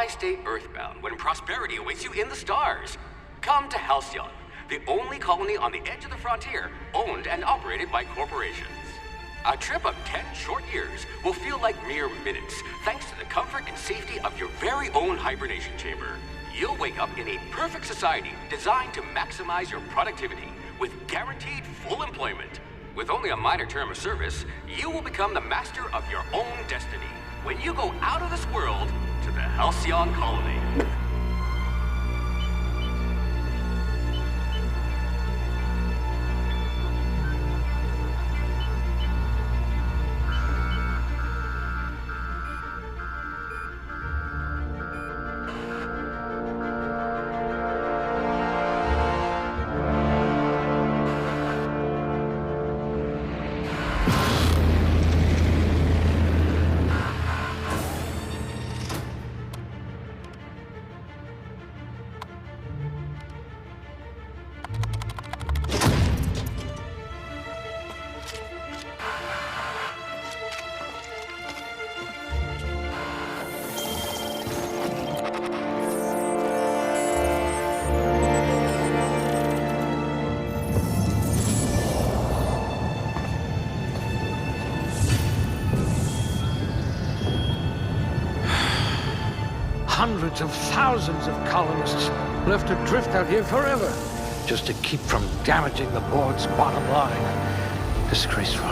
stay earthbound when prosperity awaits you in the stars? Come to Halcyon, the only colony on the edge of the frontier, owned and operated by corporations. A trip of 10 short years will feel like mere minutes, thanks to the comfort and safety of your very own hibernation chamber. You'll wake up in a perfect society designed to maximize your productivity, with guaranteed full employment. With only a minor term of service, you will become the master of your own destiny when you go out of this world to the Halcyon colony. Hundreds of thousands of colonists left adrift out here forever, just to keep from damaging the board's bottom line. Disgraceful.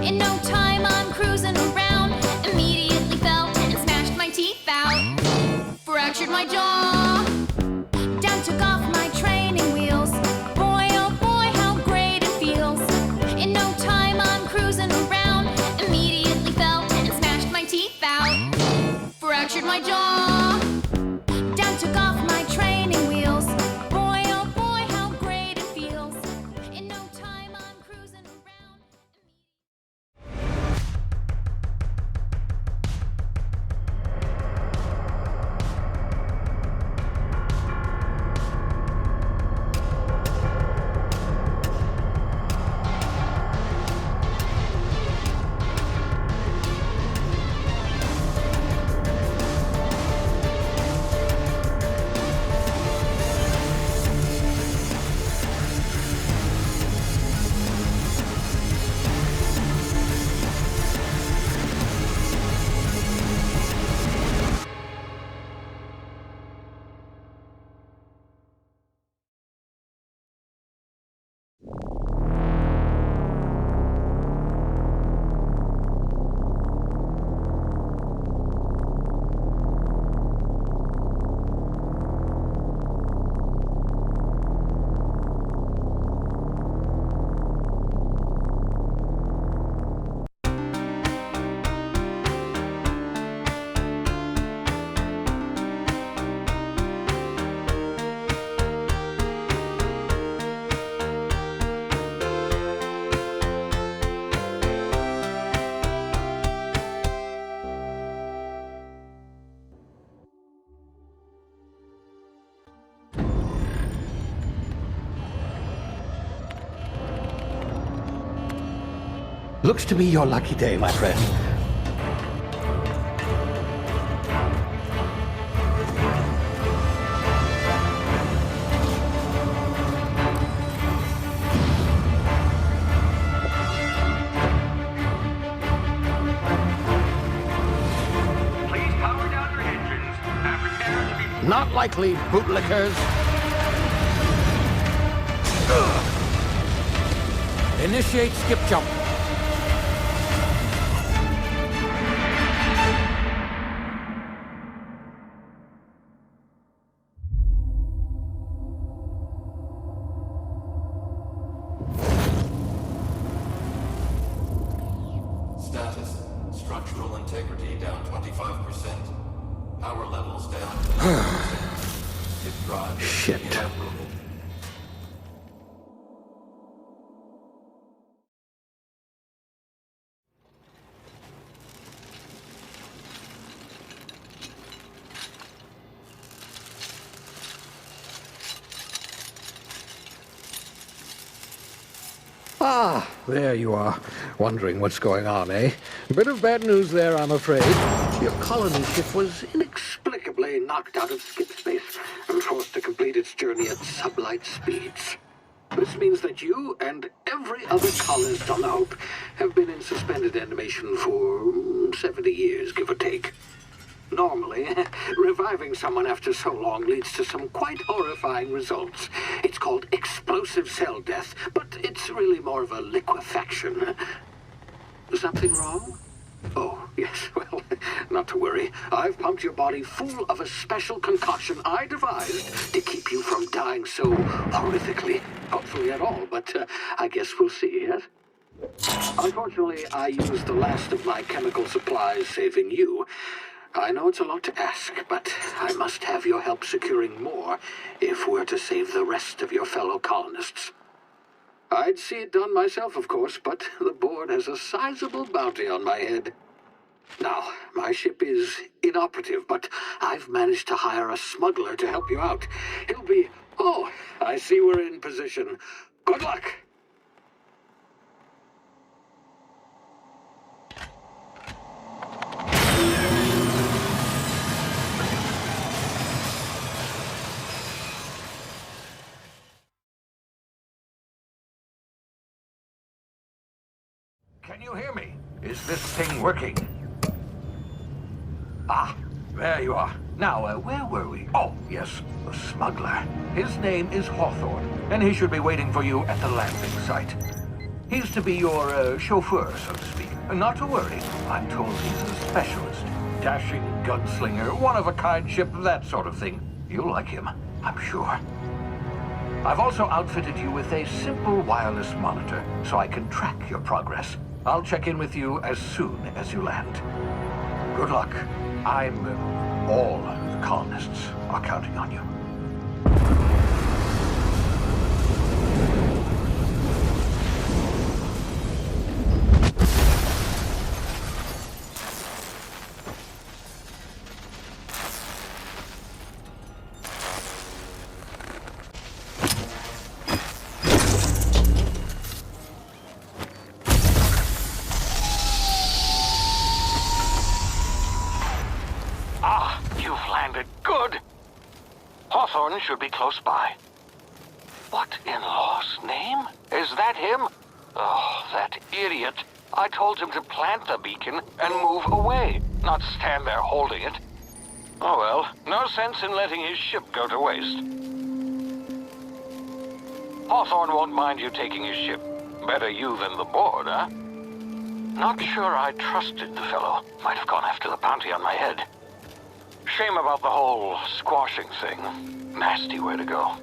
In no time I'm cruising around, immediately felt and smashed Looks to be your lucky day, my friend. Please power down your engines and prepare to be... Not likely, bootlickers. Initiate skip jump. Status. Structural integrity down 25%. Power levels down 10%. Hip drive is Shit. inoperable. Ah, there you are. Wondering what's going on, eh? Bit of bad news there, I'm afraid. Your colony ship was inexplicably knocked out of skip space and forced to complete its journey at sublight speeds. This means that you and every other colonist on the Hope have been in suspended animation for 70 years, give or take. Normally, reviving someone after so long leads to some quite horrifying results. It's called explosive cell death, but it's really more of a liquefaction. Something wrong? Oh, yes, well, not to worry. I've pumped your body full of a special concoction I devised to keep you from dying so horrifically. Hopefully at all, but I guess we'll see, yes? Unfortunately, I used the last of my chemical supplies saving you. I know it's a lot to ask, but I must have your help securing more if we're to save the rest of your fellow colonists. I'd see it done myself, of course, but the board has a sizable bounty on my head. Now, my ship is inoperative, but I've managed to hire a smuggler to help you out. He'll be... Oh, I see we're in position. Good luck! Can you hear me? Is this thing working? Ah, there you are. Now, where were we? Oh, yes, the smuggler. His name is Hawthorne, and he should be waiting for you at the landing site. He's to be your chauffeur, so to speak. Not to worry, I'm told he's a specialist. Dashing gunslinger, one-of-a-kind ship, that sort of thing. You'll like him, I'm sure. I've also outfitted you with a simple wireless monitor, so I can track your progress. I'll check in with you as soon as you land. Good luck. All the colonists are counting on you. Hawthorne should be close by. What in law's name? Is that him? Oh, that idiot. I told him to plant the beacon and move away, not stand there holding it. Oh well, no sense in letting his ship go to waste. Hawthorne won't mind you taking his ship. Better you than the board, huh? Not sure I trusted the fellow. Might have gone after the bounty on my head. Shame about the whole squashing thing. Nasty way to go.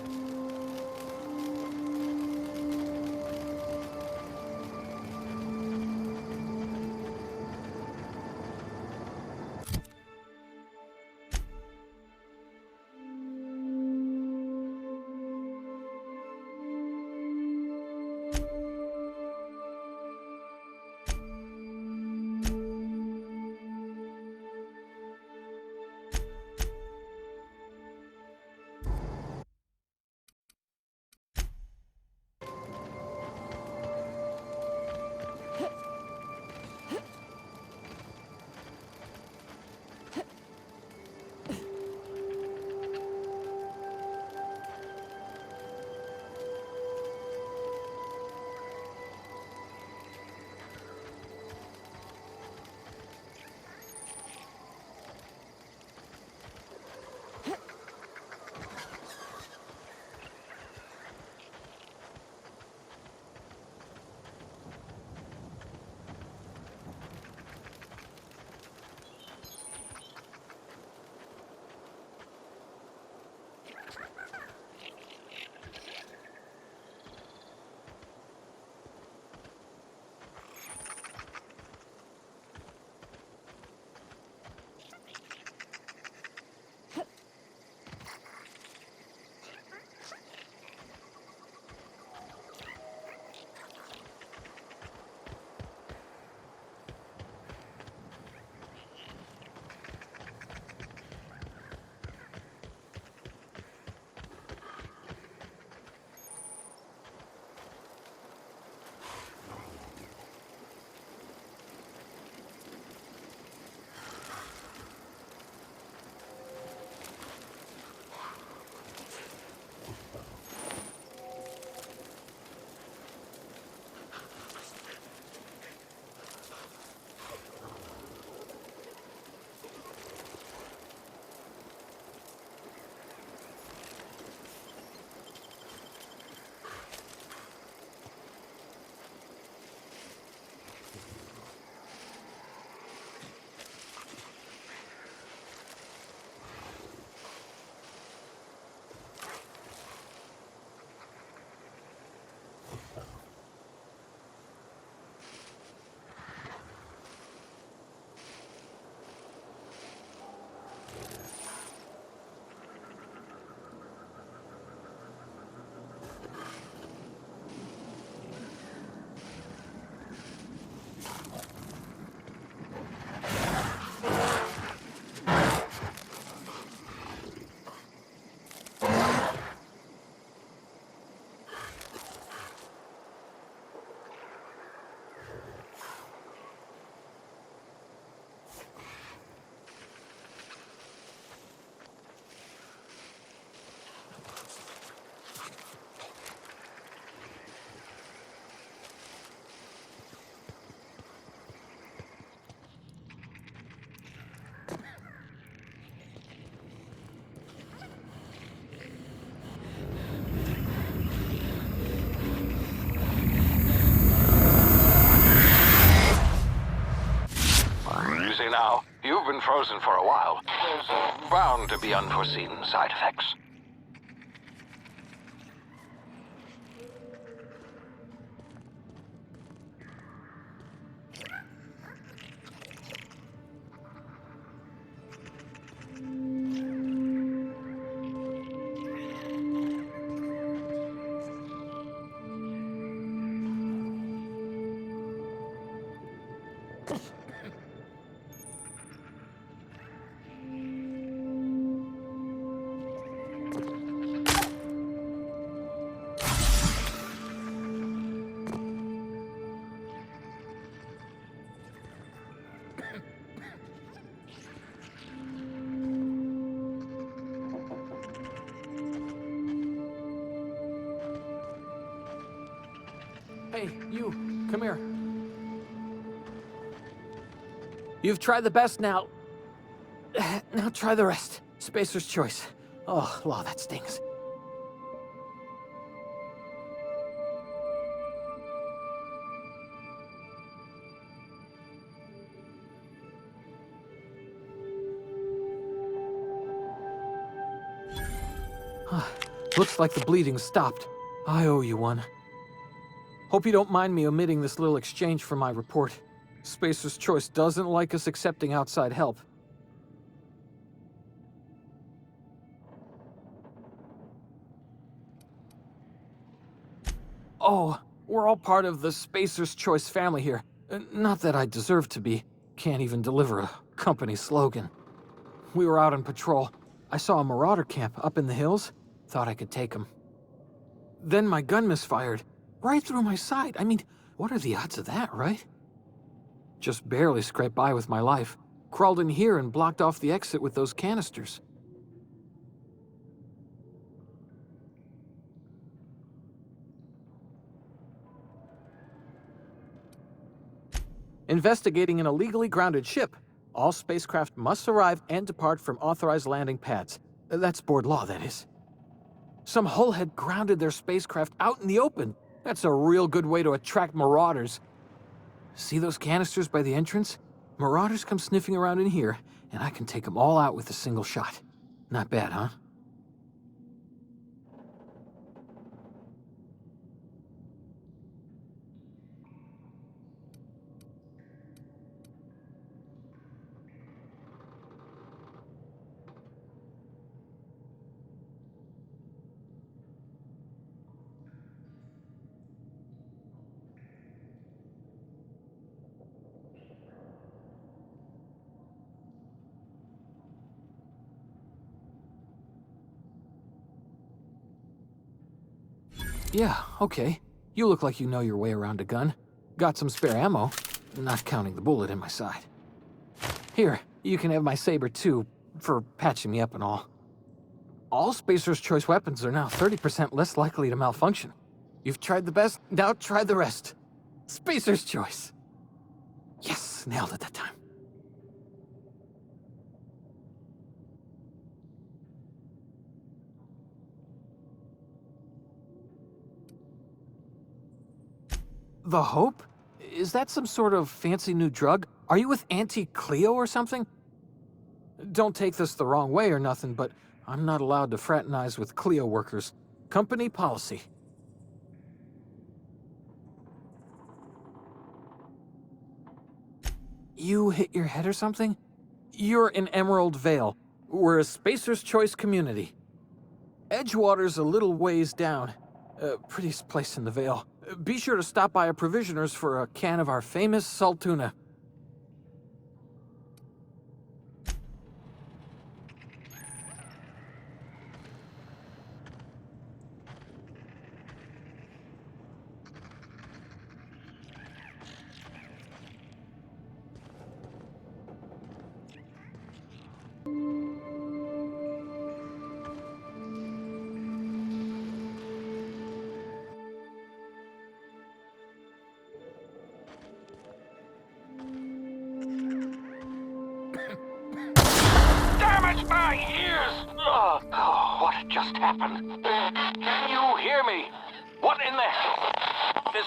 been frozen for a while. There's bound to be unforeseen side effects. Hey, you, come here. You've tried the best now. Now try the rest. Spacer's choice. Oh, law, that stings. Looks like the bleeding stopped. I owe you one. Hope you don't mind me omitting this little exchange from my report. Spacer's Choice doesn't like us accepting outside help. Oh, we're all part of the Spacer's Choice family here. Not that I deserve to be. Can't even deliver a company slogan. We were out on patrol. I saw a marauder camp up in the hills. Thought I could take him. Then my gun misfired. Right through my side. I mean, what are the odds of that, right? Just barely scraped by with my life. Crawled in here and blocked off the exit with those canisters. Investigating an illegally grounded ship. All spacecraft must arrive and depart from authorized landing pads. That's board law, that is. Some hull had grounded their spacecraft out in the open. That's a real good way to attract marauders. See those canisters by the entrance? Marauders come sniffing around in here, and I can take them all out with a single shot. Not bad, huh? Yeah, okay. You look like you know your way around a gun. Got some spare ammo, not counting the bullet in my side. Here, you can have my saber too, for patching me up and all. All Spacer's Choice weapons are now 30% less likely to malfunction. You've tried the best, now try the rest. Spacer's Choice. Yes, nailed it that time. The Hope? Is that some sort of fancy new drug? Are you with Auntie Cleo or something? Don't take this the wrong way or nothing, but I'm not allowed to fraternize with Cleo workers. Company policy. You hit your head or something? You're in Emerald Vale. We're a Spacer's Choice community. Edgewater's a little ways down. Prettiest place in the Vale. Be sure to stop by a provisioner's for a can of our famous salt tuna. Damage my ears! Oh, what just happened? Can you hear me? What in the hell? This...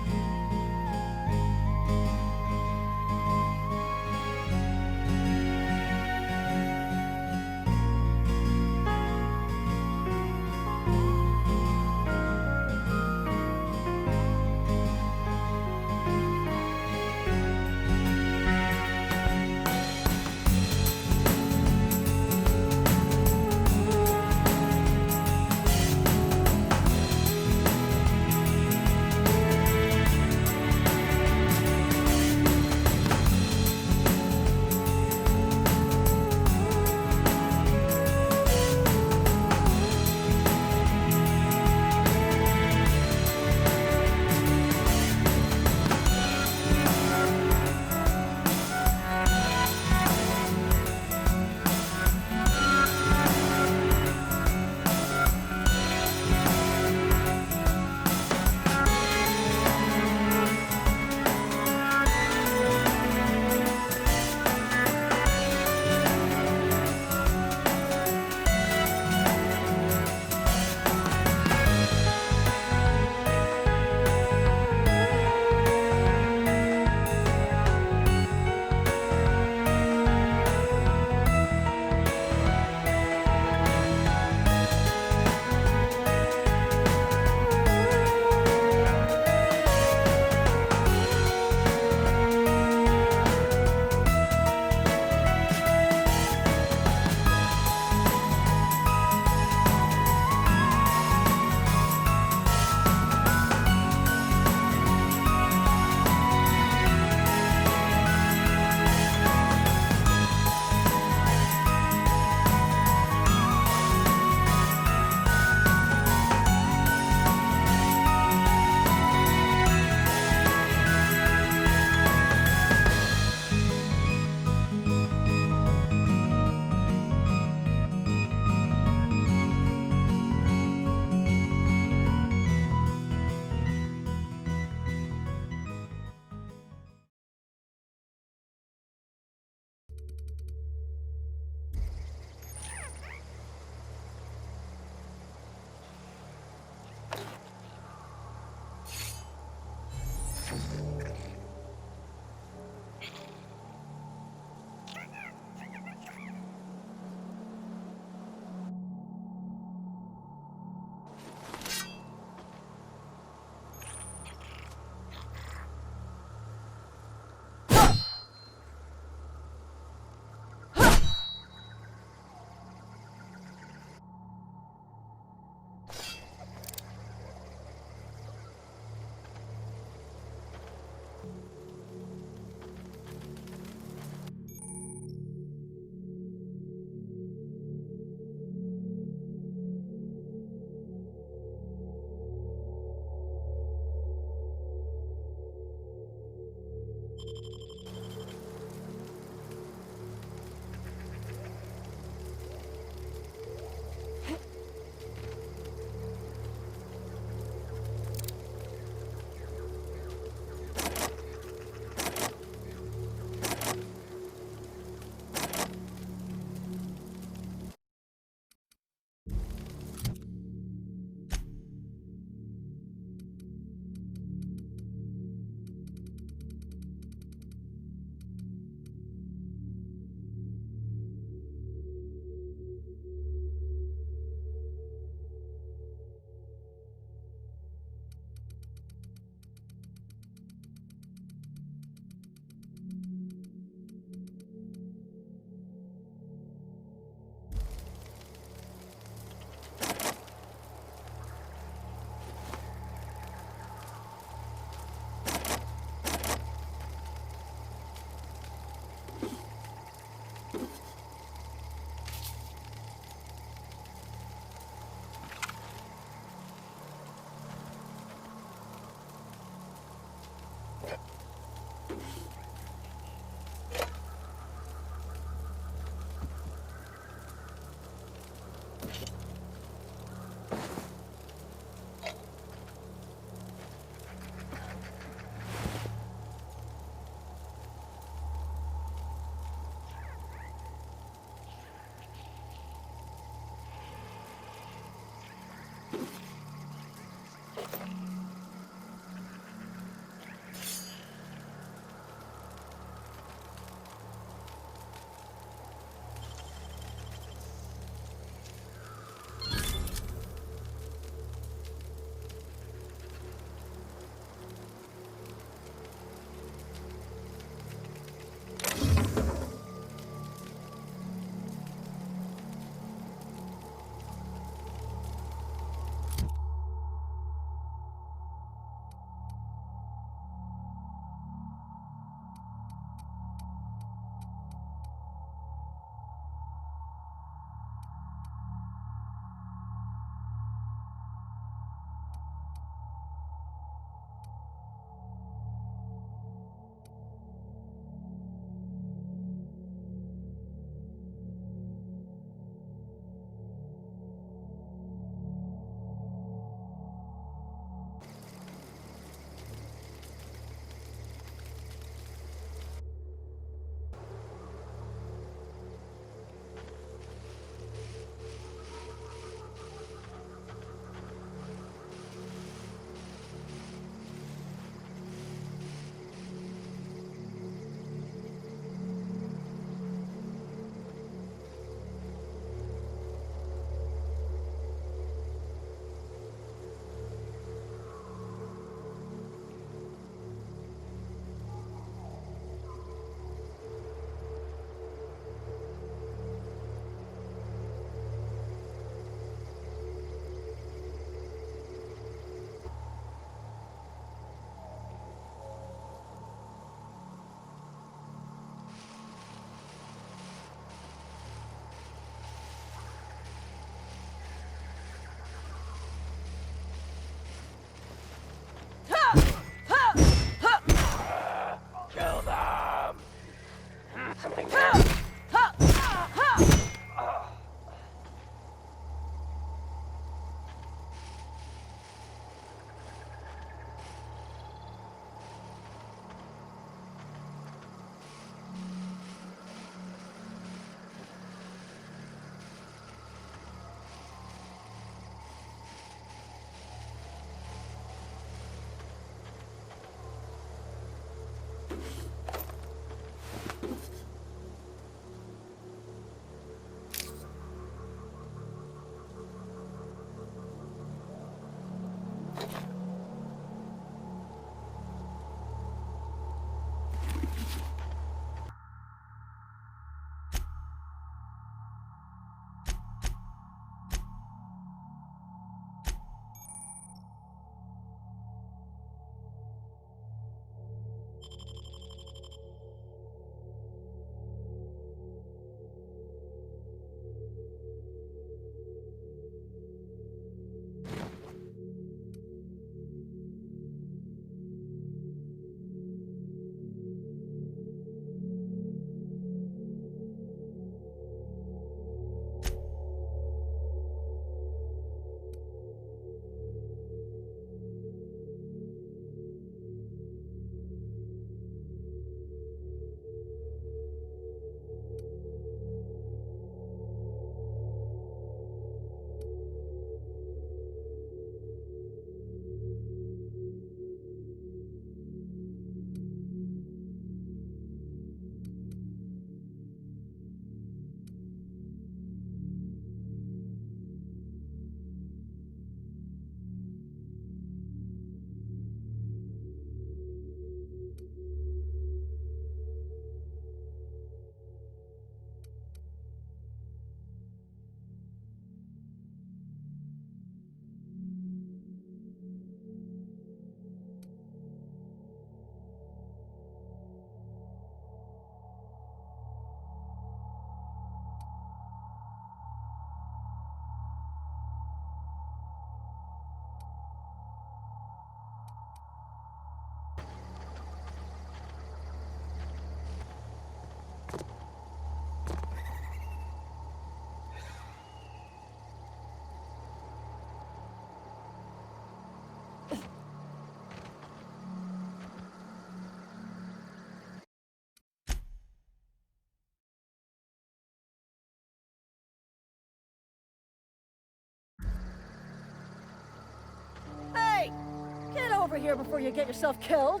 over here before you get yourself killed.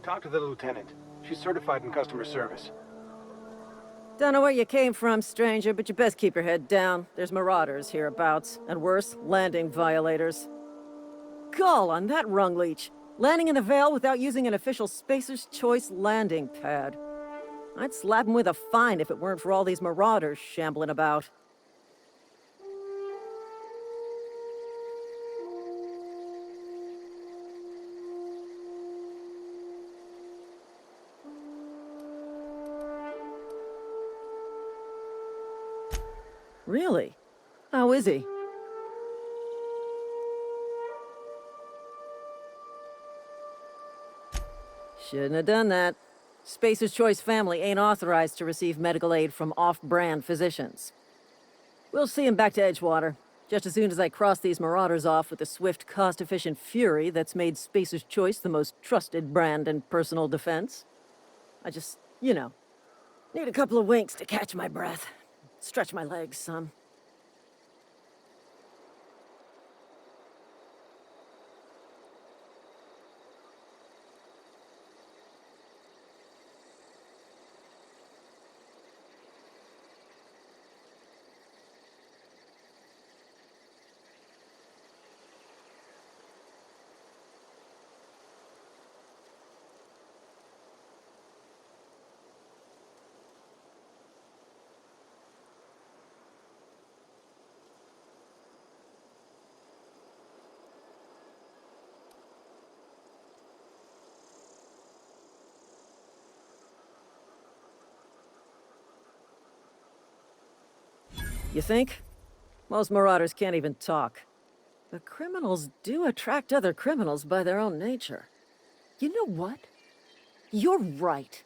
Talk to the lieutenant. She's certified in customer service. Don't know where you came from, stranger, but you best keep your head down. There's marauders hereabouts, and worse, landing violators. Gall on that rung leech. Landing in the Vale without using an official Spacer's Choice landing pad. I'd slap him with a fine if it weren't for all these marauders shambling about. Really? How is he? Shouldn't have done that. Spacer's Choice family ain't authorized to receive medical aid from off-brand physicians. We'll see him back to Edgewater, just as soon as I cross these marauders off with the swift, cost-efficient fury that's made Spacer's Choice the most trusted brand in personal defense. I just, you know, need a couple of winks to catch my breath. Stretch my legs some. You think? Most marauders can't even talk. But criminals do attract other criminals by their own nature. You know what? You're right.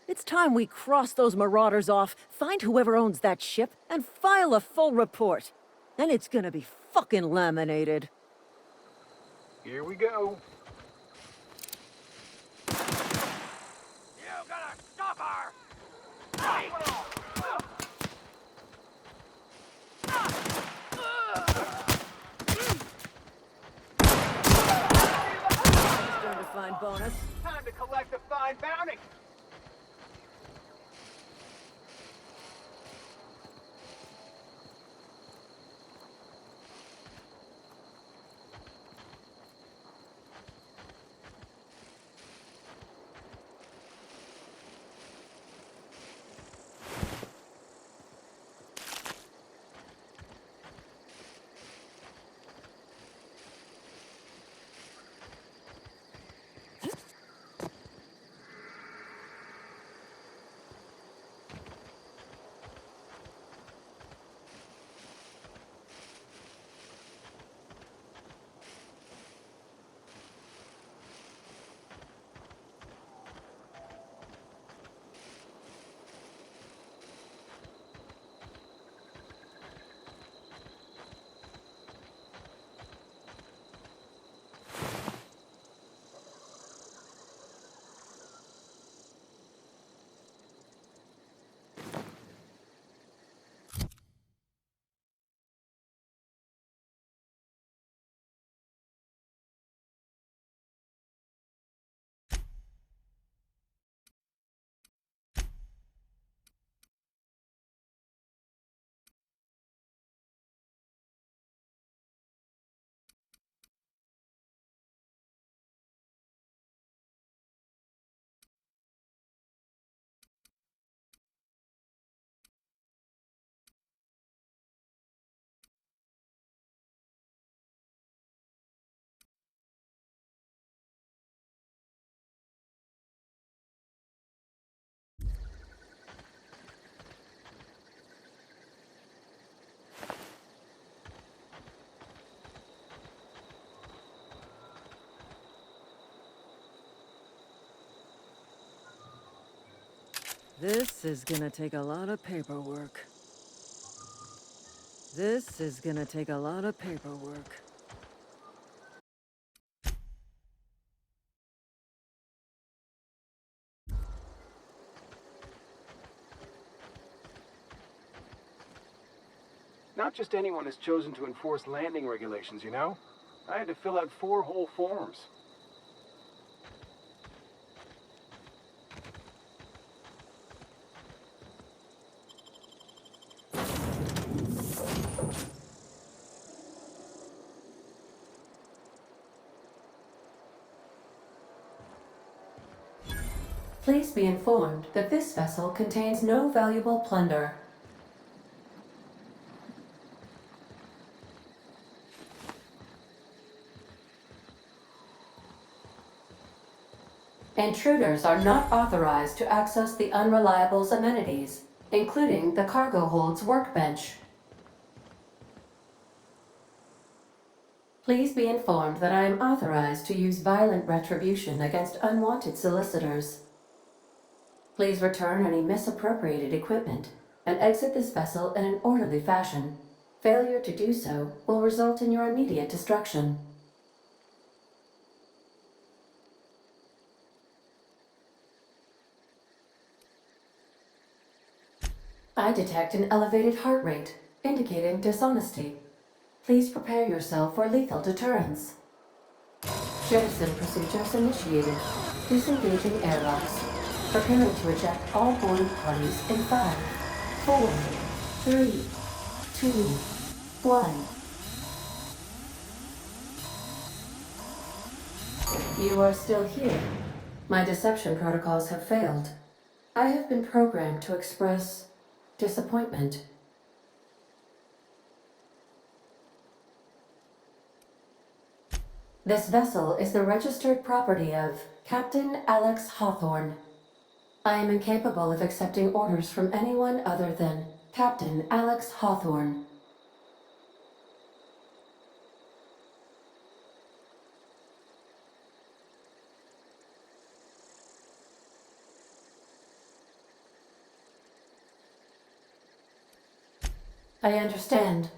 It's time we cross those marauders off, find whoever owns that ship, and file a full report. Then it's gonna be fucking laminated. Here we go. You gotta stop her! Starting to find bonus. Time to collect the fine bounty. This is gonna take a lot of paperwork. This is gonna take a lot of paperwork. Not just anyone has chosen to enforce landing regulations, you know? I had to fill out 4 whole forms. Please be informed that this vessel contains no valuable plunder. Intruders are not authorized to access the Unreliable's amenities, including the cargo hold's workbench. Please be informed that I am authorized to use violent retribution against unwanted solicitors. Please return any misappropriated equipment and exit this vessel in an orderly fashion. Failure to do so will result in your immediate destruction. I detect an elevated heart rate, indicating dishonesty. Please prepare yourself for lethal deterrence. Jettison procedures initiated. Disengaging airlocks. Preparing to eject all boarding parties in 5, 4, 3, 2, 1. You are still here. My deception protocols have failed. I have been programmed to express disappointment. This vessel is the registered property of Captain Alex Hawthorne. I am incapable of accepting orders from anyone other than Captain Alex Hawthorne. I understand.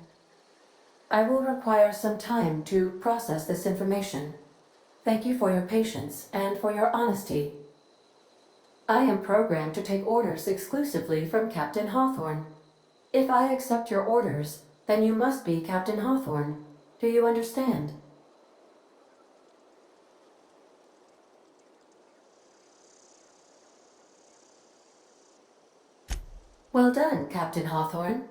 I will require some time to process this information. Thank you for your patience and for your honesty. I am programmed to take orders exclusively from Captain Hawthorne. If I accept your orders, then you must be Captain Hawthorne. Do you understand? Well done, Captain Hawthorne.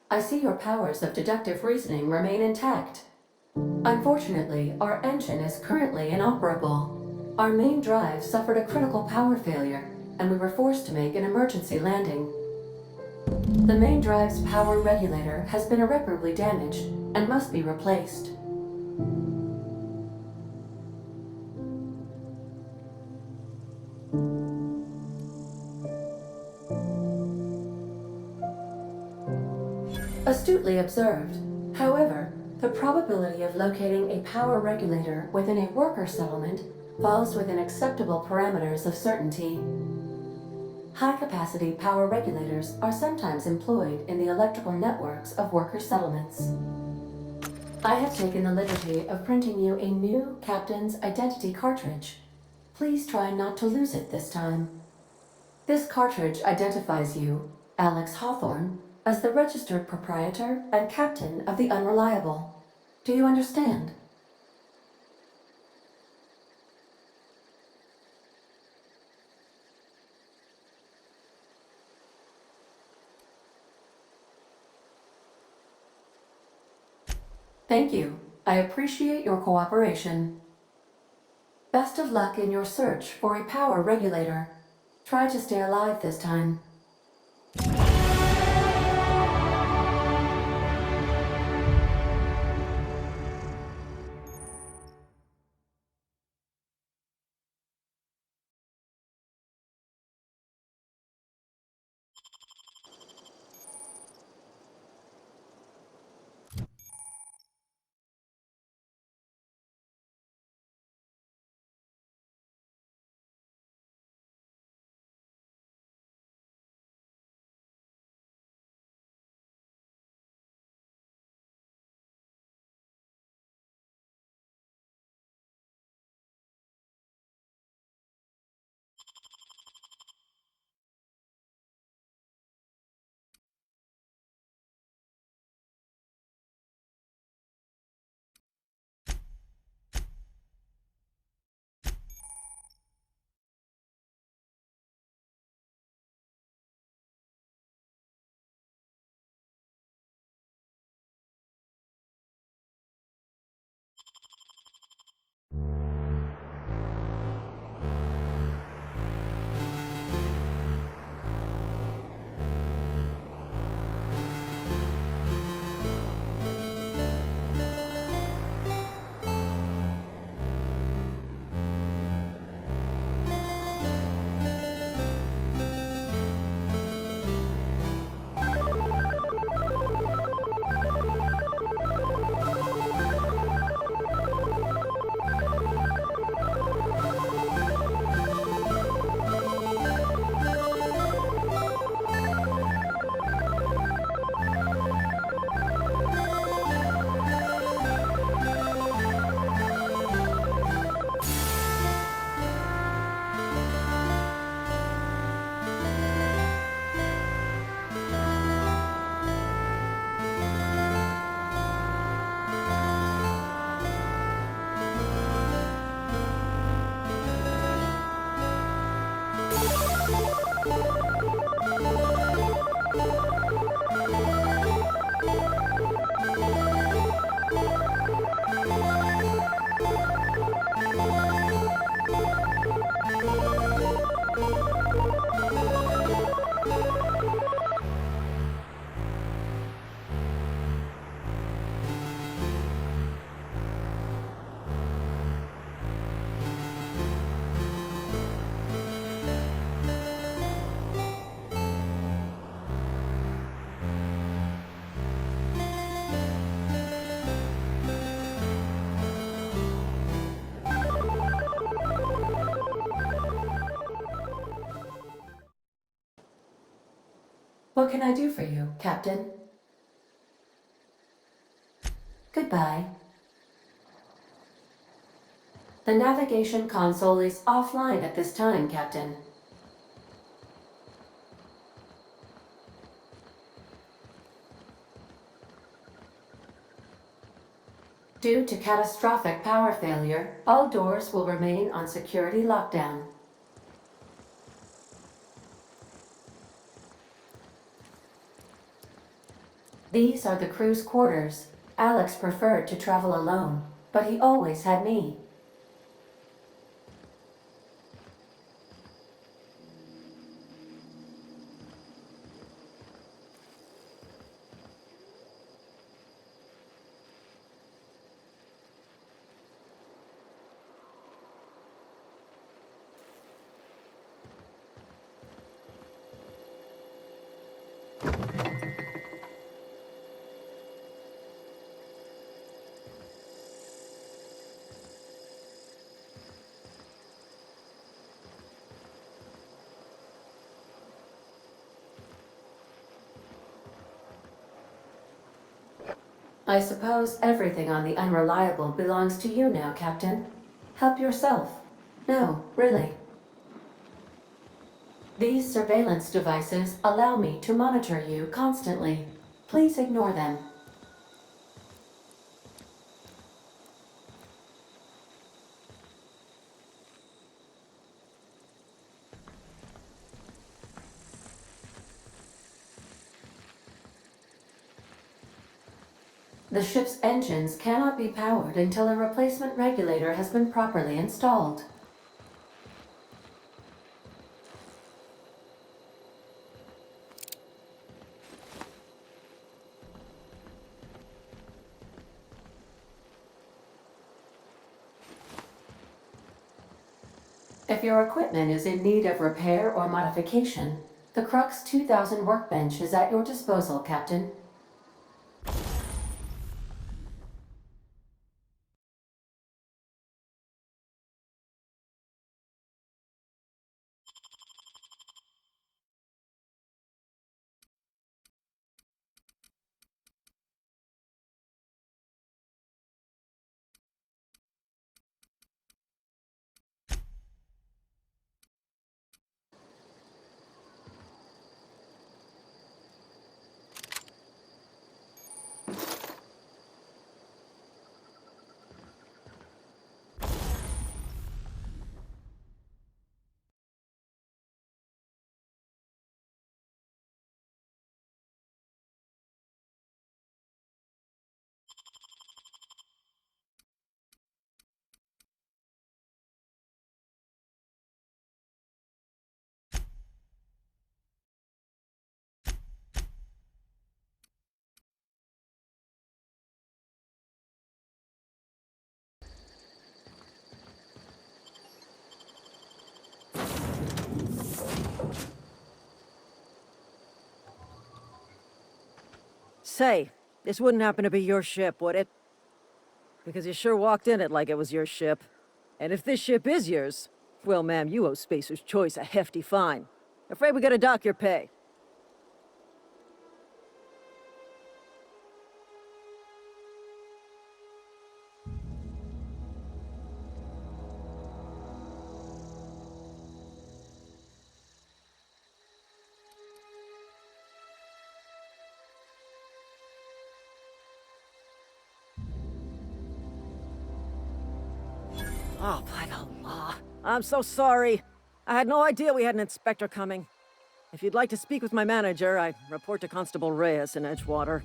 I see your powers of deductive reasoning remain intact. Unfortunately, our engine is currently inoperable. Our main drive suffered a critical power failure, and we were forced to make an emergency landing. The main drive's power regulator has been irreparably damaged and must be replaced. Astutely observed. However, the probability of locating a power regulator within a worker settlement falls within acceptable parameters of certainty. High-capacity power regulators are sometimes employed in the electrical networks of worker settlements. I have taken the liberty of printing you a new Captain's Identity cartridge. Please try not to lose it this time. This cartridge identifies you, Alex Hawthorne, as the registered proprietor and captain of the Unreliable. Do you understand? Thank you. I appreciate your cooperation. Best of luck in your search for a power regulator. Try to stay alive this time. What can I do for you, Captain? Goodbye. The navigation console is offline at this time, Captain. Due to catastrophic power failure, all doors will remain on security lockdown. These are the crew's quarters. Alex preferred to travel alone, but he always had me. I suppose everything on the Unreliable belongs to you now, Captain. Help yourself. No, really. These surveillance devices allow me to monitor you constantly. Please ignore them. The ship's engines cannot be powered until a replacement regulator has been properly installed. If your equipment is in need of repair or modification, the Crux 2000 workbench is at your disposal, Captain. Say, this wouldn't happen to be your ship, would it? Because you sure walked in it like it was your ship. And if this ship is yours, well, ma'am, you owe Spacer's Choice a hefty fine. Afraid we gotta dock your pay. Oh, by the law. I'm so sorry. I had no idea we had an inspector coming. If you'd like to speak with my manager, I'd report to Constable Reyes in Edgewater.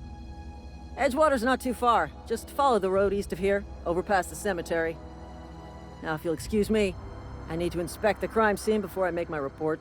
Edgewater's not too far. Just follow the road east of here, over past the cemetery. Now, if you'll excuse me, I need to inspect the crime scene before I make my report.